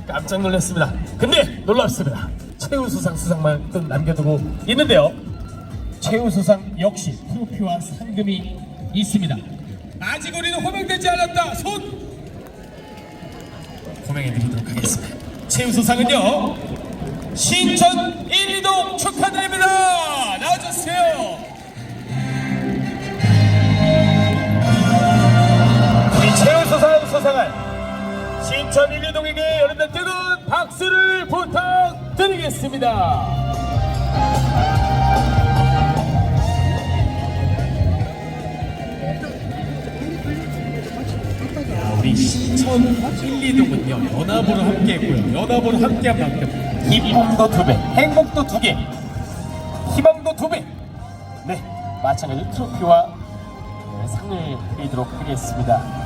깜짝 놀랐습니다. 근데 놀랍습니다. 최우수상 수상만 또 남겨두고 있는데요. 최우수상 역시 트로피와 상금이 있습니다. 아직 우리는 호명되지 않았다. 손 호명해드리도록 하겠습니다. 최우수상은요, 신천 1, 2동 축하드립니다. 나와주세요. 우리 최우수상 수상한 신천 1, 2동에게 여러분들 뜨거운 박수를 부탁드리겠습니다. 우리 신천 1, 2동은요 연합으로 함께했고요. 연합으로 함께한 만큼 기쁨도 2배, 행복도 2개, 희망도 2배. 네, 마찬가지로 트로피와 상을 드리도록 하겠습니다.